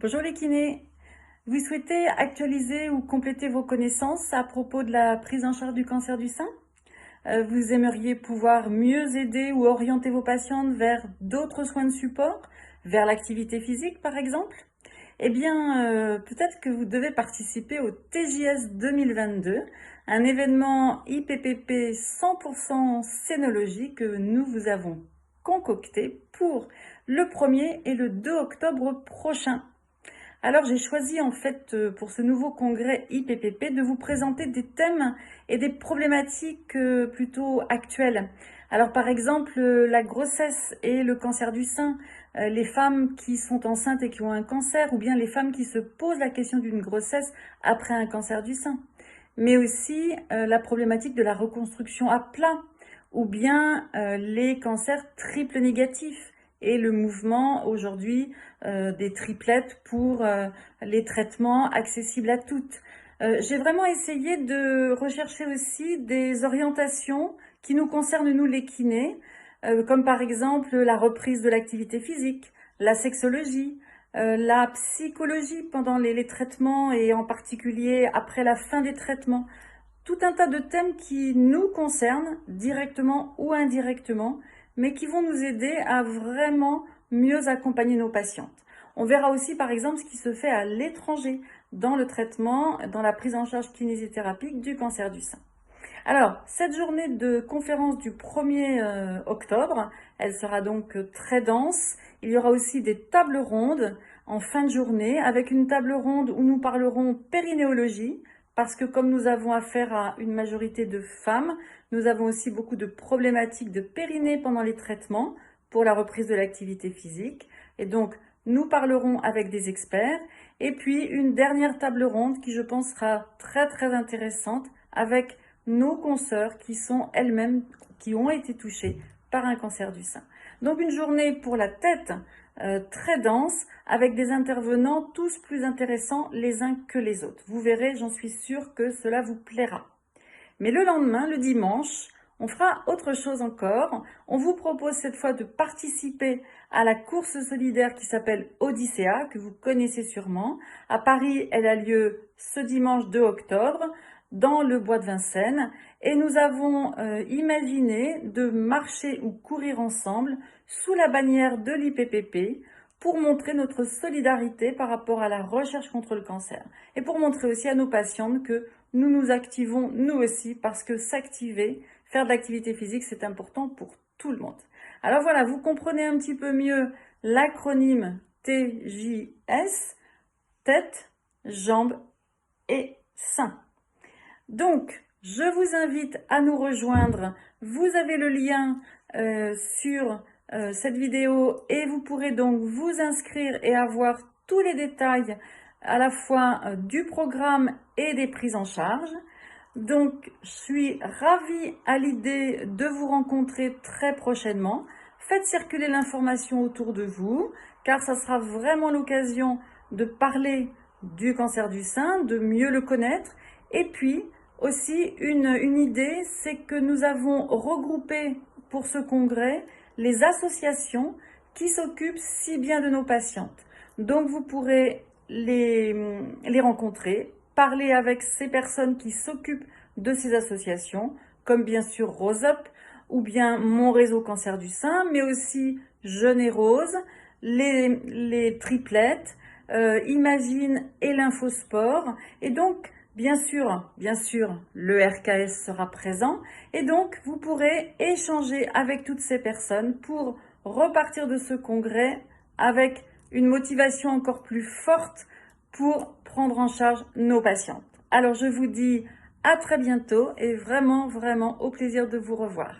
Bonjour les kinés, vous souhaitez actualiser ou compléter vos connaissances à propos de la prise en charge du cancer du sein? Vous aimeriez pouvoir mieux aider ou orienter vos patientes vers d'autres soins de support, vers l'activité physique par exemple? Eh bien, peut-être que vous devez participer au TJS 2022, un événement IPPP 100% scénologie que nous vous avons concocté pour le 1er et le 2 octobre prochain. Alors j'ai choisi en fait pour ce nouveau congrès IPPP de vous présenter des thèmes et des problématiques plutôt actuelles. Alors par exemple la grossesse et le cancer du sein, les femmes qui sont enceintes et qui ont un cancer, ou bien les femmes qui se posent la question d'une grossesse après un cancer du sein. Mais aussi la problématique de la reconstruction à plat, ou bien les cancers triple négatifs et le mouvement aujourd'hui des triplettes pour les traitements accessibles à toutes. J'ai vraiment essayé de rechercher aussi des orientations qui nous concernent nous les kinés, comme par exemple la reprise de l'activité physique, la sexologie, la psychologie pendant les traitements et en particulier après la fin des traitements. Tout un tas de thèmes qui nous concernent directement ou indirectement, mais qui vont nous aider à vraiment mieux accompagner nos patientes. On verra aussi par exemple ce qui se fait à l'étranger dans le traitement, dans la prise en charge kinésithérapique du cancer du sein. Alors, cette journée de conférence du 1er octobre, elle sera donc très dense. Il y aura aussi des tables rondes en fin de journée, avec une table ronde où nous parlerons périnéologie, parce que comme nous avons affaire à une majorité de femmes, nous avons aussi beaucoup de problématiques de périnée pendant les traitements pour la reprise de l'activité physique. Et donc, nous parlerons avec des experts. Et puis, une dernière table ronde qui, je pense, sera très intéressante avec nos consoeurs qui sont elles-mêmes, qui ont été touchées par un cancer du sein. Donc, une journée pour la tête très dense, avec des intervenants tous plus intéressants les uns que les autres. Vous verrez, j'en suis sûre que cela vous plaira. Mais le lendemain, le dimanche, on fera autre chose encore. On vous propose cette fois de participer à la course solidaire qui s'appelle Odyssea, que vous connaissez sûrement. À Paris, elle a lieu ce dimanche 2 octobre dans le bois de Vincennes. Et nous avons imaginé de marcher ou courir ensemble sous la bannière de l'IPPP pour montrer notre solidarité par rapport à la recherche contre le cancer. Et pour montrer aussi à nos patientes que nous nous activons nous aussi, parce que s'activer, faire de l'activité physique, c'est important pour tout le monde. Alors voilà, vous comprenez un petit peu mieux l'acronyme TJS, tête, jambes et sein. Donc, je vous invite à nous rejoindre. Vous avez le lien sur cette vidéo et vous pourrez donc vous inscrire et avoir tous les détails à la fois du programme et des prises en charge. Donc, je suis ravie à l'idée de vous rencontrer très prochainement. Faites circuler l'information autour de vous, car ça sera vraiment l'occasion de parler du cancer du sein, de mieux le connaître. Et puis, aussi, une idée, c'est que nous avons regroupé pour ce congrès les associations qui s'occupent si bien de nos patientes. Donc, vous pourrez les rencontrer, parler avec ces personnes qui s'occupent de ces associations, comme bien sûr Rose Up, ou bien Mon Réseau Cancer du Sein, mais aussi Jeune et Rose, les triplettes, Imagine et l'Infosport. Et donc, bien sûr, le RKS sera présent. Et donc, vous pourrez échanger avec toutes ces personnes pour repartir de ce congrès avec une motivation encore plus forte pour prendre en charge nos patientes. Alors, je vous dis à très bientôt et vraiment au plaisir de vous revoir.